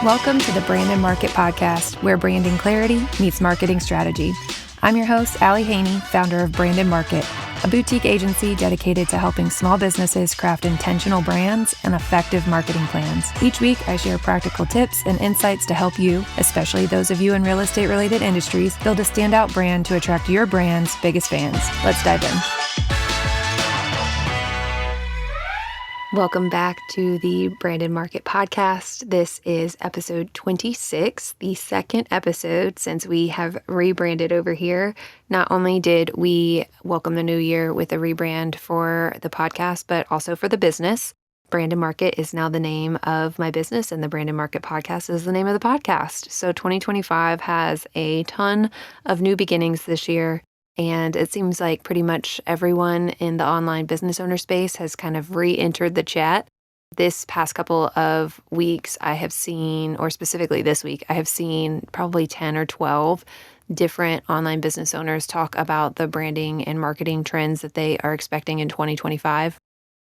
Welcome to the Brand and Market Podcast, where branding clarity meets marketing strategy. I'm your host, Allie Haney, founder of Brand and Market, a boutique agency dedicated to helping small businesses craft intentional brands and effective marketing plans. Each week, I share practical tips and insights to help you, especially those of you in real estate-related industries, build a standout brand to attract your brand's biggest fans. Let's dive in. Welcome back to the Brand and Market Podcast. This is episode 26, the second episode since we have rebranded over here. Not only did we welcome the new year with a rebrand for the podcast, but also for the business. Brand and Market is now the name of my business, and the Brand and Market Podcast is the name of the podcast. So 2025 has a ton of new beginnings this year. And it seems like pretty much everyone in the online business owner space has kind of re-entered the chat. This past couple of weeks, I have seen, or specifically this week, I have seen probably 10 or 12 different online business owners talk about the branding and marketing trends that they are expecting in 2025.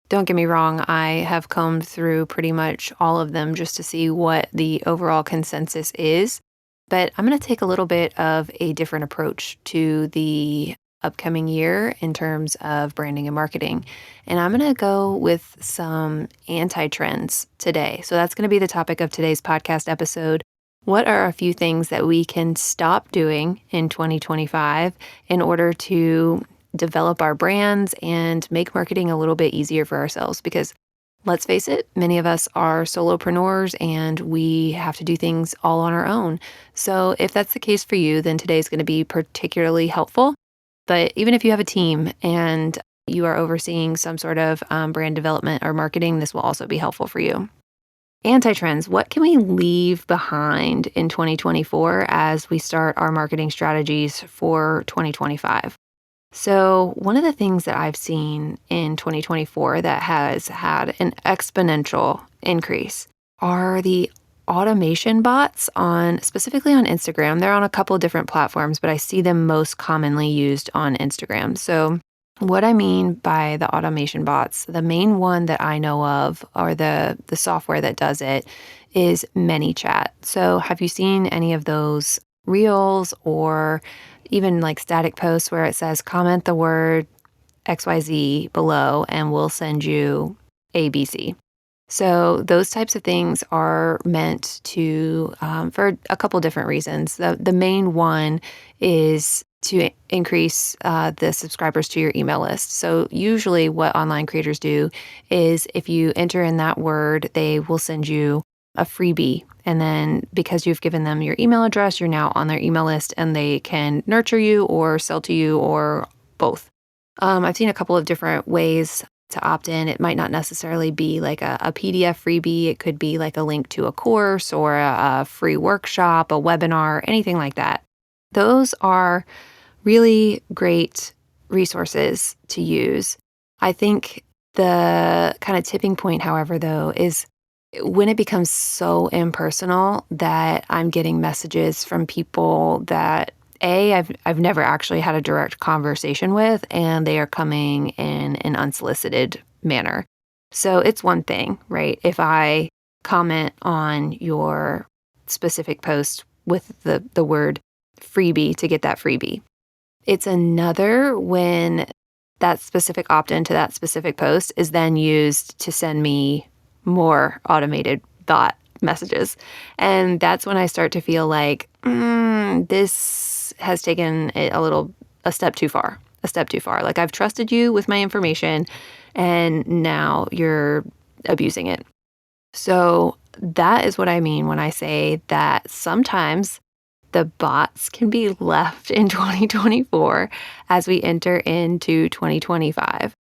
Don't get me wrong, I have combed through pretty much all of them just to see what the overall consensus is. But I'm going to take a little bit of a different approach to the upcoming year in terms of branding and marketing. And I'm going to go with some anti-trends today. So that's going to be the topic of today's podcast episode. What are a few things that we can stop doing in 2025 in order to develop our brands and make marketing a little bit easier for ourselves? Because let's face it, many of us are solopreneurs and we have to do things all on our own. So if that's the case for you, then today's going to be particularly helpful. But even if you have a team and you are overseeing some sort of brand development or marketing, this will also be helpful for you. Anti-trends, what can we leave behind in 2024 as we start our marketing strategies for 2025? So one of the things that I've seen in 2024 that has had an exponential increase are the automation bots specifically on Instagram. They're on a couple of different platforms, but I see them most commonly used on Instagram. So what I mean by the automation bots, the main one that I know of, or the software that does it, is ManyChat. So have you seen any of those reels or even like static posts where it says comment the word XYZ below and we'll send you ABC? So those types of things are meant to, for a couple different reasons. The main one is to increase the subscribers to your email list. So usually what online creators do is if you enter in that word, they will send you a freebie. And then because you've given them your email address, you're now on their email list and they can nurture you or sell to you or both. I've seen a couple of different ways to opt in. It might not necessarily be like a PDF freebie. It could be like a link to a course or a free workshop, a webinar, anything like that. Those are really great resources to use. I think the kind of tipping point, however, though, is when it becomes so impersonal that I'm getting messages from people that I've never actually had a direct conversation with, and they are coming in an unsolicited manner. So it's one thing, right? If I comment on your specific post with the word freebie to get that freebie. It's another when that specific opt-in to that specific post is then used to send me more automated bot messages. And that's when I start to feel like, this has taken a step too far. Like I've trusted you with my information and now you're abusing it. So that is what I mean when I say that sometimes the bots can be left in 2024 as we enter into 2025.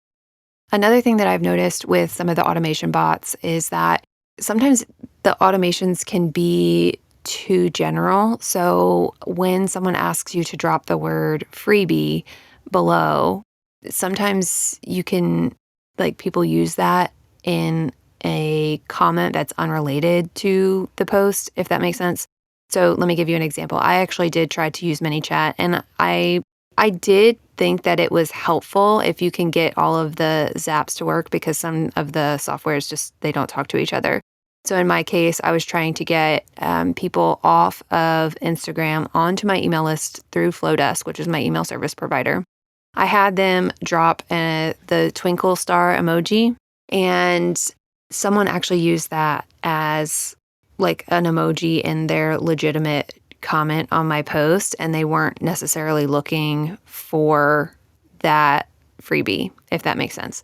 Another thing that I've noticed with some of the automation bots is that sometimes the automations can be too general. So when someone asks you to drop the word freebie below, sometimes you can, people use that in a comment that's unrelated to the post, if that makes sense. So let me give you an example. I actually did try to use ManyChat, and I did think that it was helpful if you can get all of the zaps to work, because some of the softwares they don't talk to each other. So in my case, I was trying to get people off of Instagram onto my email list through Flowdesk, which is my email service provider. I had them drop the twinkle star emoji, and someone actually used that as like an emoji in their legitimate comment on my post, and they weren't necessarily looking for that freebie, if that makes sense.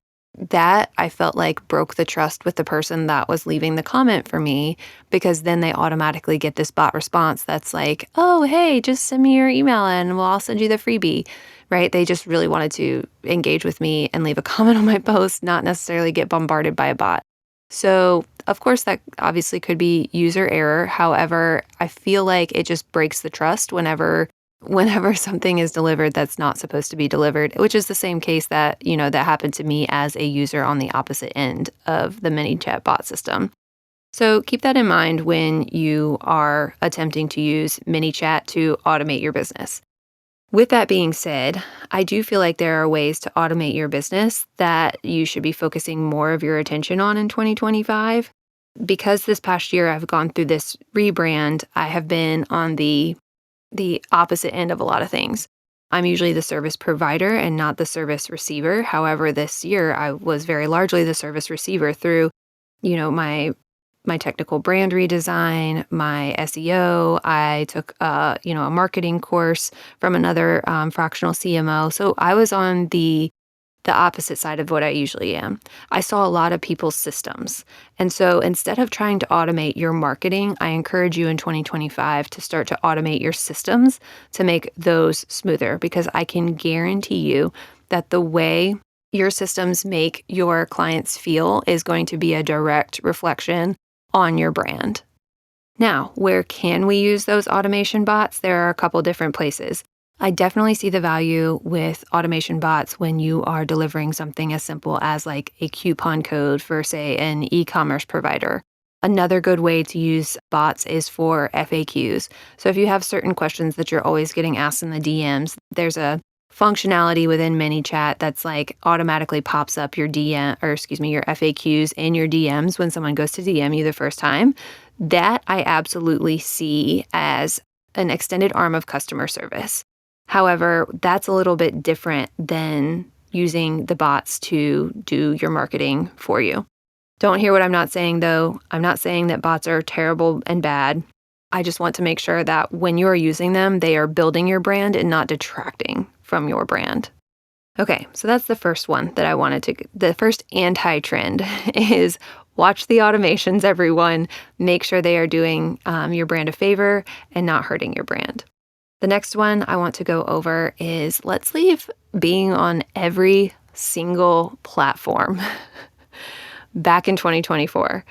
That I felt like broke the trust with the person that was leaving the comment for me, because then they automatically get this bot response that's like, oh, hey, just send me your email and I'll send you the freebie, right? They just really wanted to engage with me and leave a comment on my post, not necessarily get bombarded by a bot. So, of course, that obviously could be user error. However, I feel like it just breaks the trust whenever something is delivered that's not supposed to be delivered, which is the same case that, that happened to me as a user on the opposite end of the ManyChat bot system. So keep that in mind when you are attempting to use ManyChat to automate your business. With that being said, I do feel like there are ways to automate your business that you should be focusing more of your attention on in 2025. Because this past year I've gone through this rebrand, I have been on the opposite end of a lot of things. I'm usually the service provider and not the service receiver. However, this year I was very largely the service receiver through, my technical brand redesign, my SEO. I took a marketing course from another fractional CMO. So I was on the opposite side of what I usually am. I saw a lot of people's systems. And so instead of trying to automate your marketing, I encourage you in 2025 to start to automate your systems to make those smoother, because I can guarantee you that the way your systems make your clients feel is going to be a direct reflection on your brand. Now, where can we use those automation bots? There are a couple different places. I definitely see the value with automation bots when you are delivering something as simple as like a coupon code for, say, an e-commerce provider. Another good way to use bots is for FAQs. So if you have certain questions that you're always getting asked in the DMs, there's a functionality within ManyChat that's like automatically pops up your your FAQs in your DMs when someone goes to DM you the first time. That I absolutely see as an extended arm of customer service. However, that's a little bit different than using the bots to do your marketing for you. Don't hear what I'm not saying, though. I'm not saying that bots are terrible and bad. I just want to make sure that when you're using them, they are building your brand and not detracting from your brand. Okay, so that's the first one that I wanted to, the first anti-trend is watch the automations, everyone. Make sure they are doing your brand a favor and not hurting your brand. The next one I want to go over is let's leave being on every single platform back in 2024.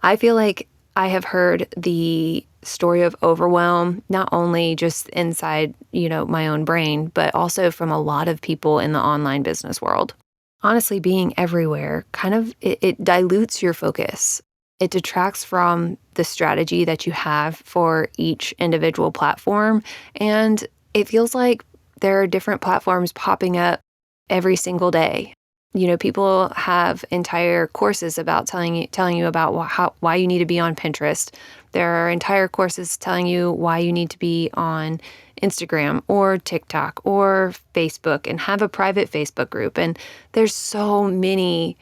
I feel like I have heard the story of overwhelm, not only just inside, my own brain, but also from a lot of people in the online business world. Honestly, being everywhere it dilutes your focus. It detracts from the strategy that you have for each individual platform. And it feels like there are different platforms popping up every single day. People have entire courses about telling you about why you need to be on Pinterest. There are entire courses telling you why you need to be on Instagram or TikTok or Facebook and have a private Facebook group. And there's so many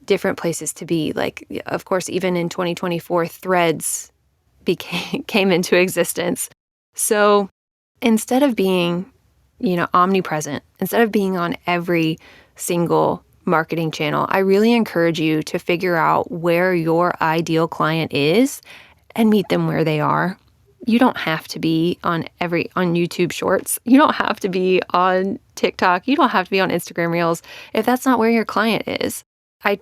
different places to be. Like, of course, even in 2024, Threads came into existence. So instead of being, omnipresent, instead of being on every single marketing channel, I really encourage you to figure out where your ideal client is and meet them where they are. You don't have to be on YouTube Shorts. You don't have to be on TikTok. You don't have to be on Instagram Reels if that's not where your client is. I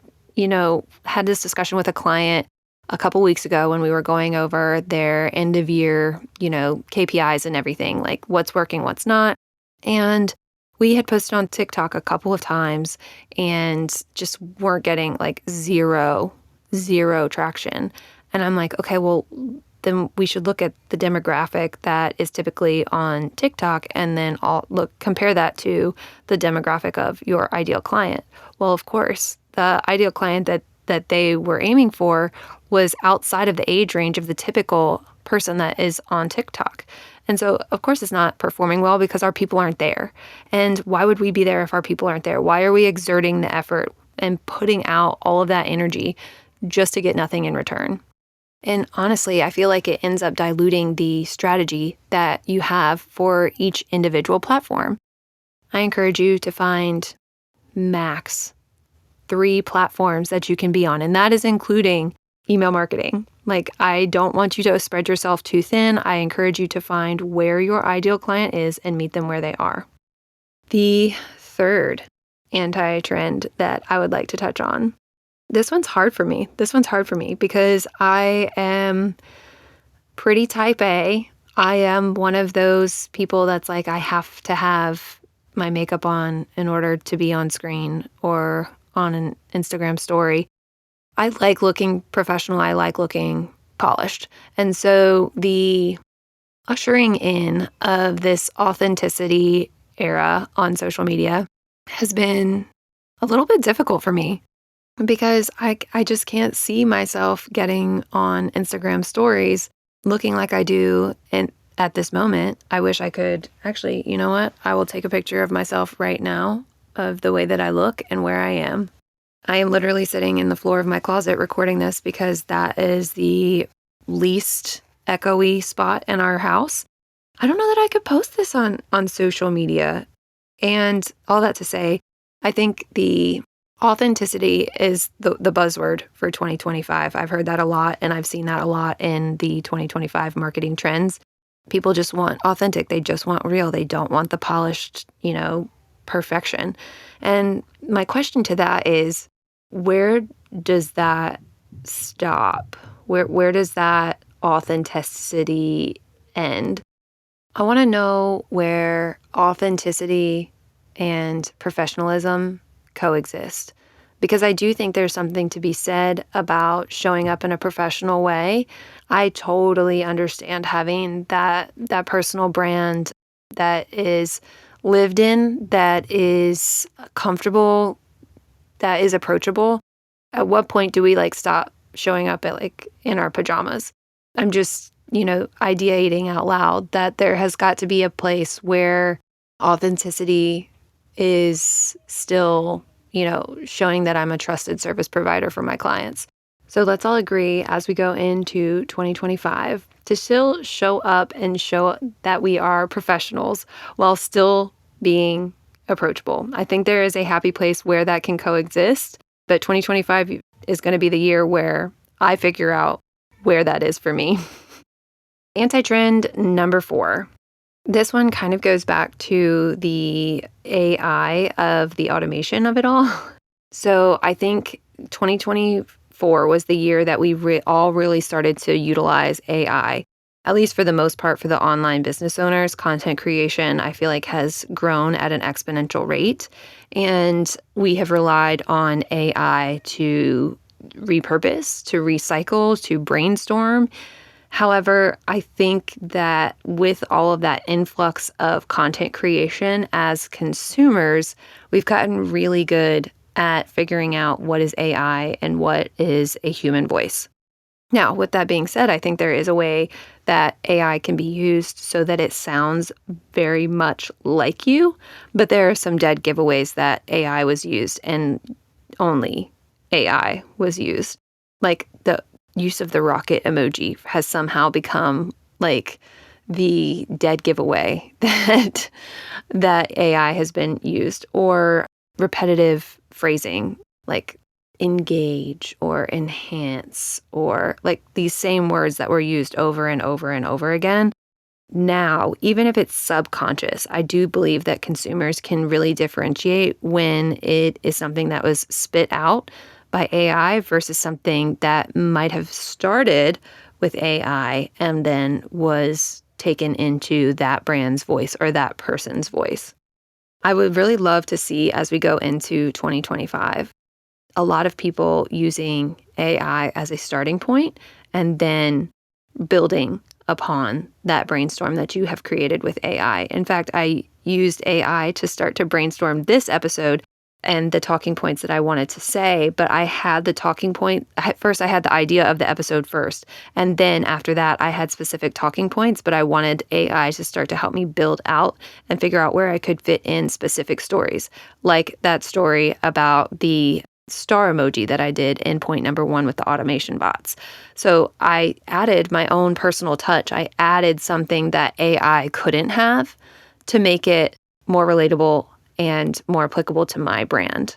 had this discussion with a client a couple weeks ago when we were going over their end of year, KPIs and everything, like what's working, what's not. And we had posted on TikTok a couple of times and just weren't getting like zero traction. And I'm like, okay, well, then we should look at the demographic that is typically on TikTok and then compare that to the demographic of your ideal client. Well, of course, the ideal client that that they were aiming for was outside of the age range of the typical person that is on TikTok. And so, of course, it's not performing well because our people aren't there. And why would we be there if our people aren't there? Why are we exerting the effort and putting out all of that energy just to get nothing in return? And honestly, I feel like it ends up diluting the strategy that you have for each individual platform. I encourage you to find max 3 platforms that you can be on, and that is including email marketing. Like, I don't want you to spread yourself too thin. I encourage you to find where your ideal client is and meet them where they are. The third anti-trend that I would like to touch on. This one's hard for me. Because I am pretty type A. I am one of those people that's like, I have to have my makeup on in order to be on screen or on an Instagram story. I like looking professional. I like looking polished. And so the ushering in of this authenticity era on social media has been a little bit difficult for me because I just can't see myself getting on Instagram stories looking like I do. And at this moment, I wish I could actually, you know what? I will take a picture of myself right now of the way that I look and where I am. I am literally sitting in the floor of my closet recording this because that is the least echoey spot in our house. I don't know that I could post this on social media. And all that to say, I think the authenticity is the buzzword for 2025. I've heard that a lot, and I've seen that a lot in the 2025 marketing trends. People just want authentic. They just want real. They don't want the polished, perfection. And my question to that is, where does that stop? Where does that authenticity end? I want to know where authenticity and professionalism coexist, because I do think there's something to be said about showing up in a professional way. I totally understand having that personal brand that is lived in, that is comfortable, that is approachable. At what point do we stop showing up at in our pajamas? I'm just, ideating out loud that there has got to be a place where authenticity is still, showing that I'm a trusted service provider for my clients. So let's all agree as we go into 2025 to still show up and show that we are professionals while still being approachable. I think there is a happy place where that can coexist, but 2025 is going to be the year where I figure out where that is for me. Anti-trend number 4. This one kind of goes back to the AI of the automation of it all. So I think 2024 was the year that we all really started to utilize AI, at least for the most part for the online business owners. Content creation, I feel like, has grown at an exponential rate. And we have relied on AI to repurpose, to recycle, to brainstorm. However, I think that with all of that influx of content creation as consumers, we've gotten really good at figuring out what is AI and what is a human voice. Now, with that being said, I think there is a way that AI can be used so that it sounds very much like you, but there are some dead giveaways that AI was used and only AI was used. Like the use of the rocket emoji has somehow become the dead giveaway that AI has been used, or repetitive phrasing like engage or enhance, or these same words that were used over and over and over again. Now, even if it's subconscious, I do believe that consumers can really differentiate when it is something that was spit out by AI versus something that might have started with AI and then was taken into that brand's voice or that person's voice. I would really love to see, as we go into 2025, a lot of people using AI as a starting point and then building upon that brainstorm that you have created with AI. In fact, I used AI to start to brainstorm this episode and the talking points that I wanted to say, but I had the talking point. First, I had the idea of the episode first. And then after that, I had specific talking points, but I wanted AI to start to help me build out and figure out where I could fit in specific stories, like that story about the star emoji that I did in point number 1 with the automation bots. So I added my own personal touch. I added something that AI couldn't have to make it more relatable and more applicable to my brand.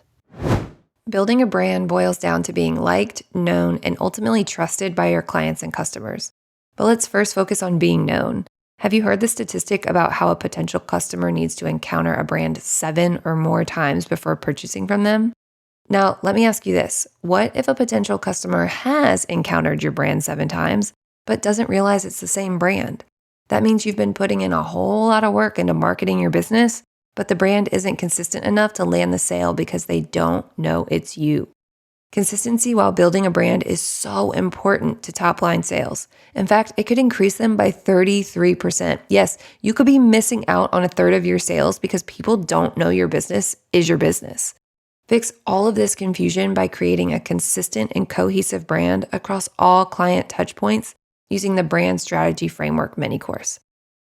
Building a brand boils down to being liked, known, and ultimately trusted by your clients and customers. But let's first focus on being known. Have you heard the statistic about how a potential customer needs to encounter a brand 7 or more times before purchasing from them? Now, let me ask you this. What if a potential customer has encountered your brand 7 times, but doesn't realize it's the same brand? That means you've been putting in a whole lot of work into marketing your business, but the brand isn't consistent enough to land the sale because they don't know it's you. Consistency while building a brand is so important to top-line sales. In fact, it could increase them by 33%. Yes, you could be missing out on a third of your sales because people don't know your business is your business. Fix all of this confusion by creating a consistent and cohesive brand across all client touchpoints using the Brand Strategy Framework mini course.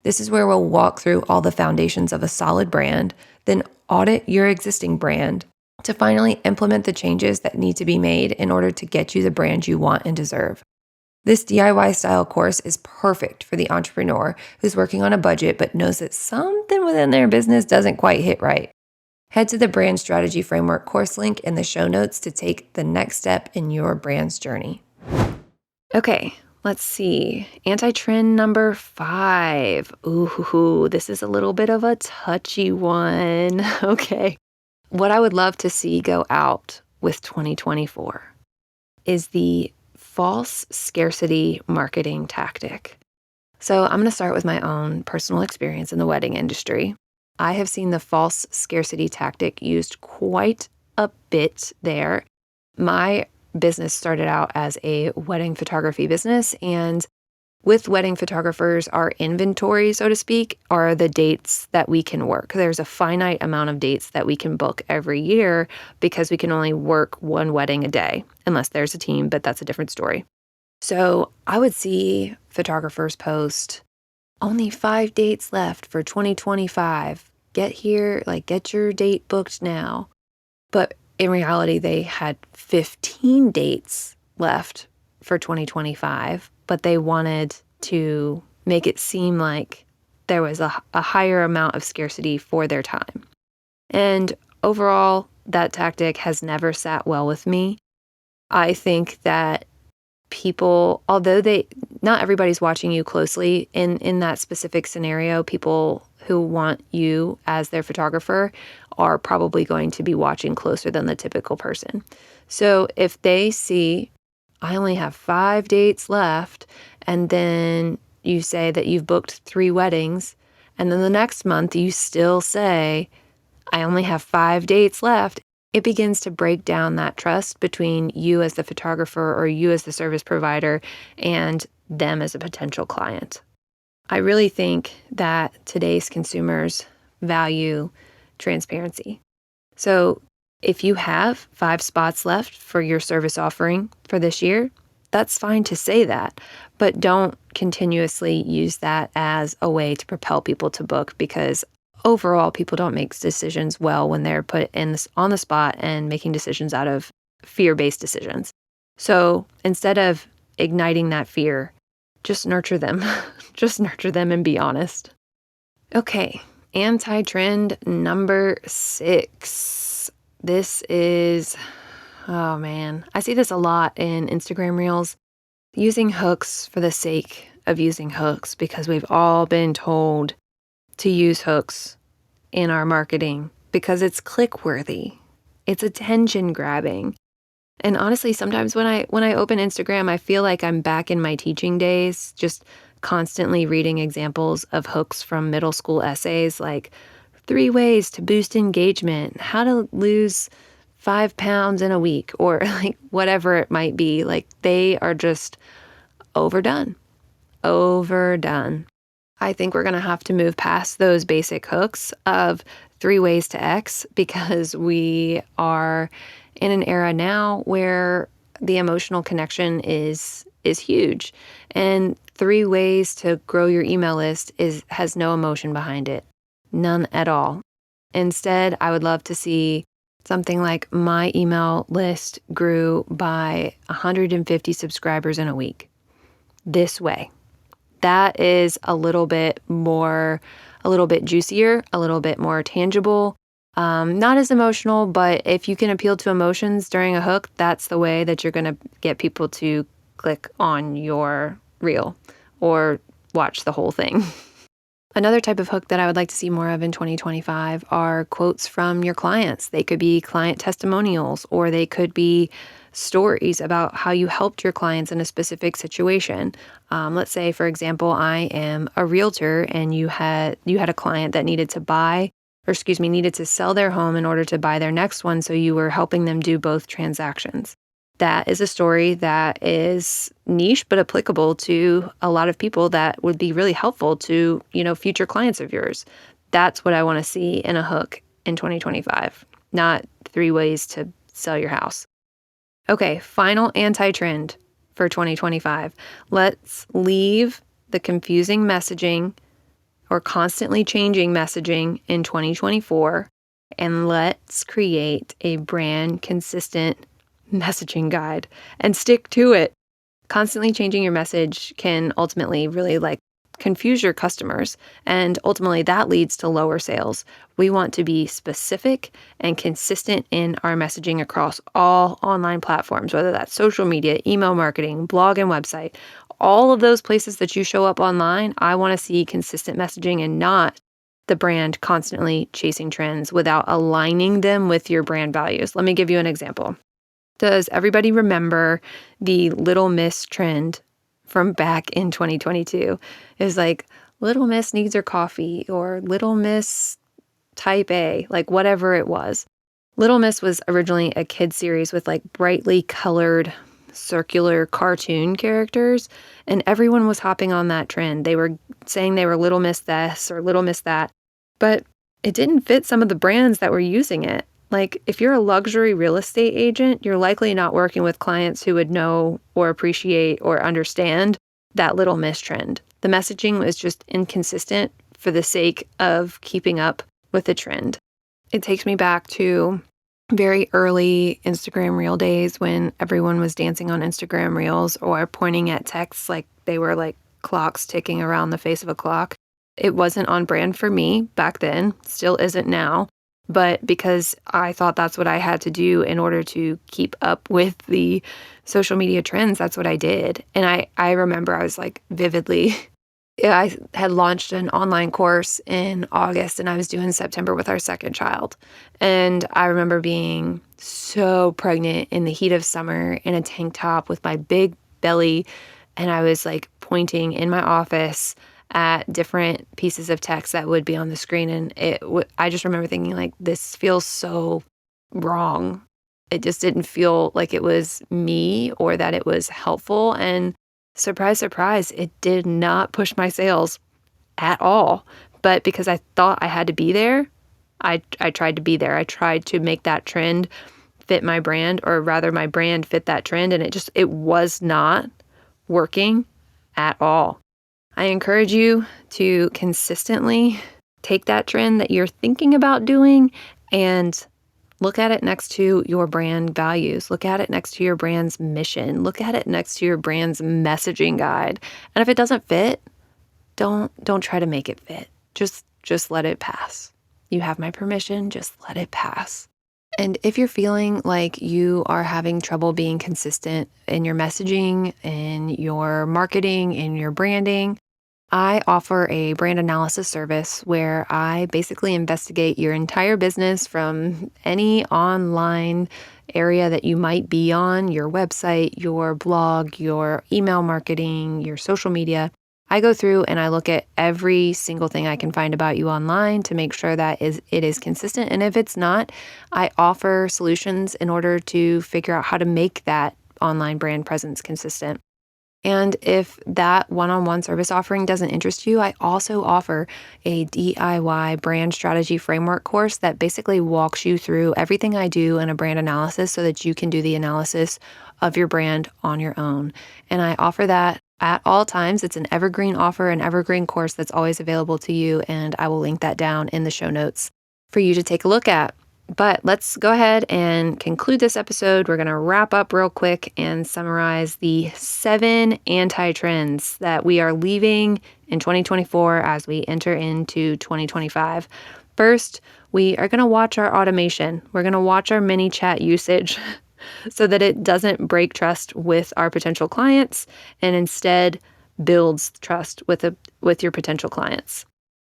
This is where we'll walk through all the foundations of a solid brand, then audit your existing brand to finally implement the changes that need to be made in order to get you the brand you want and deserve. This DIY style course is perfect for the entrepreneur who's working on a budget but knows that something within their business doesn't quite hit right. Head to the Brand Strategy Framework course link in the show notes to take the next step in your brand's journey. Okay, let's see. Anti-trend number 5. Ooh, this is a little bit of a touchy one. Okay. What I would love to see go out with 2024 is the false scarcity marketing tactic. So I'm going to start with my own personal experience in the wedding industry. I have seen the false scarcity tactic used quite a bit there. My business started out as a wedding photography business, and with wedding photographers, our inventory, so to speak, are the dates that we can work. There's a finite amount of dates that we can book every year because we can only work one wedding a day, unless there's a team, but that's a different story. So I would see photographers post, only 5 dates left for 2025. Get here, get your date booked now. But in reality, they had 15 dates left for 2025, but they wanted to make it seem like there was a higher amount of scarcity for their time. And overall, that tactic has never sat well with me. I think that people, although not everybody's watching you closely in that specific scenario, people who want you as their photographer are probably going to be watching closer than the typical person. So if they see, I only have 5 dates left, and then you say that you've booked 3 weddings, and then the next month you still say, I only have 5 dates left, it begins to break down that trust between you as the photographer or you as the service provider and them as a potential client. I really think that today's consumers value transparency. So if you have 5 spots left for your service offering for this year, that's fine to say that, but don't continuously use that as a way to propel people to book, because overall, people don't make decisions well when they're put on the spot and making decisions out of fear-based decisions. So instead of igniting that fear, just nurture them. Just nurture them and be honest. Okay, anti-trend number 6. This is, oh man, I see this a lot in Instagram Reels. Using hooks for the sake of using hooks, because we've all been told to use hooks in our marketing because it's click-worthy. It's attention-grabbing. And honestly, sometimes when I open Instagram, I feel like I'm back in my teaching days, just constantly reading examples of hooks from middle school essays, like 3 ways to boost engagement, how to lose 5 pounds in a week, or whatever it might be. They are just overdone. I think we're going to have to move past those basic hooks of 3 ways to X because we are in an era now where the emotional connection is huge. And 3 ways to grow your email list has no emotion behind it. None at all. Instead, I would love to see something like my email list grew by 150 subscribers in a week. This way. That is a little bit juicier, a little bit more tangible, not as emotional, but if you can appeal to emotions during a hook, that's the way that you're going to get people to click on your reel or watch the whole thing. Another type of hook that I would like to see more of in 2025 are quotes from your clients. They could be client testimonials, or they could be stories about how you helped your clients in a specific situation. Let's say, for example, I am a realtor and you had a client that needed to sell their home in order to buy their next one. So you were helping them do both transactions. That is a story that is niche but applicable to a lot of people that would be really helpful to, future clients of yours. That's what I want to see in a hook in 2025, not 3 ways to sell your house. Okay, final anti-trend for 2025. Let's leave the confusing messaging or constantly changing messaging in 2024, and let's create a brand consistent messaging guide and stick to it. Constantly changing your message can ultimately really confuse your customers, and ultimately that leads to lower sales. We want to be specific and consistent in our messaging across all online platforms, whether that's social media, email marketing, blog and website. All of those places that you show up online, I want to see consistent messaging and not the brand constantly chasing trends without aligning them with your brand values. Let me give you an example. Does everybody remember the Little Miss trend from back in 2022? It was like, Little Miss needs her coffee, or Little Miss type A, whatever it was. Little Miss was originally a kid series with brightly colored circular cartoon characters, and everyone was hopping on that trend. They were saying they were Little Miss this or Little Miss that, but it didn't fit some of the brands that were using it. If you're a luxury real estate agent, you're likely not working with clients who would know or appreciate or understand that Little Miss trend. The messaging was just inconsistent for the sake of keeping up with the trend. It takes me back to very early Instagram Reel days when everyone was dancing on Instagram Reels or pointing at texts like they were clocks ticking around the face of a clock. It wasn't on brand for me back then, still isn't now. But because I thought that's what I had to do in order to keep up with the social media trends, that's what I did. And I remember I was vividly, I had launched an online course in August and I was due September with our second child. And I remember being so pregnant in the heat of summer in a tank top with my big belly. And I was pointing in my office at different pieces of text that would be on the screen. And I just remember thinking this feels so wrong. It just didn't feel like it was me or that it was helpful. And surprise, surprise, it did not push my sales at all. But because I thought I had to be there, I tried to be there. I tried to make that trend fit my brand, or rather my brand fit that trend. And it was not working at all. I encourage you to consistently take that trend that you're thinking about doing and look at it next to your brand values. Look at it next to your brand's mission. Look at it next to your brand's messaging guide. And if it doesn't fit, don't try to make it fit. Just let it pass. You have my permission. Just let it pass. And if you're feeling like you are having trouble being consistent in your messaging, in your marketing, in your branding, I offer a brand analysis service where I basically investigate your entire business from any online area that you might be on, your website, your blog, your email marketing, your social media. I go through and I look at every single thing I can find about you online to make sure that it is consistent. And if it's not, I offer solutions in order to figure out how to make that online brand presence consistent. And if that one-on-one service offering doesn't interest you, I also offer a DIY brand strategy framework course that basically walks you through everything I do in a brand analysis so that you can do the analysis of your brand on your own. And I offer that at all times. It's an evergreen offer, an evergreen course that's always available to you. And I will link that down in the show notes for you to take a look at. But let's go ahead and conclude this episode. We're going to wrap up real quick and summarize the 7 anti-trends that we are leaving in 2024 as we enter into 2025. First, we are going to watch our automation. We're going to watch our mini chat usage so that it doesn't break trust with our potential clients and instead builds trust with your potential clients.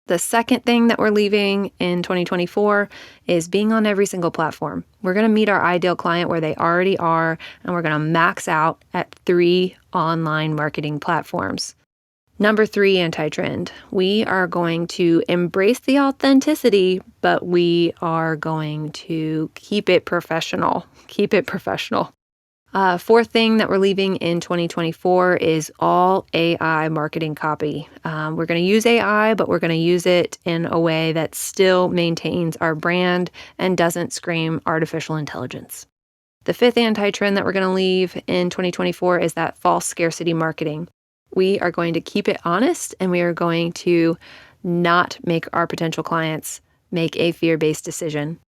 The second thing that we're leaving in 2024 is being on every single platform. We're going to meet our ideal client where they already are, and we're going to max out at 3 online marketing platforms. Number 3 anti-trend. We are going to embrace the authenticity, but we are going to keep it professional. Keep it professional. Fourth thing that we're leaving in 2024 is all AI marketing copy. We're going to use AI, but we're going to use it in a way that still maintains our brand and doesn't scream artificial intelligence. The 5th anti-trend that we're going to leave in 2024 is that false scarcity marketing. We are going to keep it honest, and we are going to not make our potential clients make a fear-based decision.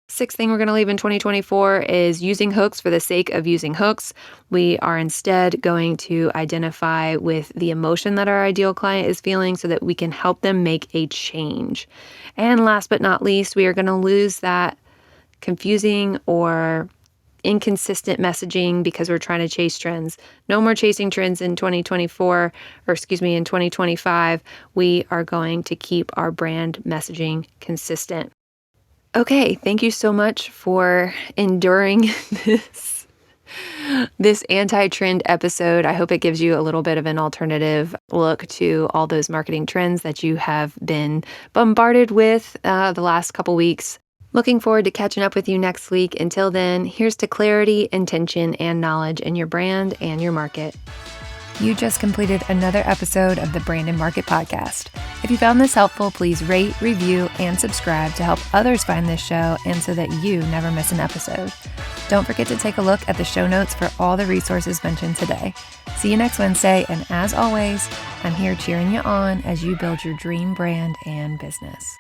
6th thing we're going to leave in 2024 is using hooks for the sake of using hooks. We are instead going to identify with the emotion that our ideal client is feeling so that we can help them make a change. And last but not least, we are going to lose that confusing or inconsistent messaging because we're trying to chase trends. No more chasing trends in 2024, in 2025. We are going to keep our brand messaging consistent. Okay, thank you so much for enduring this anti-trend episode. I hope it gives you a little bit of an alternative look to all those marketing trends that you have been bombarded with the last couple weeks. Looking forward to catching up with you next week. Until then, here's to clarity, intention, and knowledge in your brand and your market. You just completed another episode of the Brand and Market Podcast. If you found this helpful, please rate, review, and subscribe to help others find this show and so that you never miss an episode. Don't forget to take a look at the show notes for all the resources mentioned today. See you next Wednesday, and as always, I'm here cheering you on as you build your dream brand and business.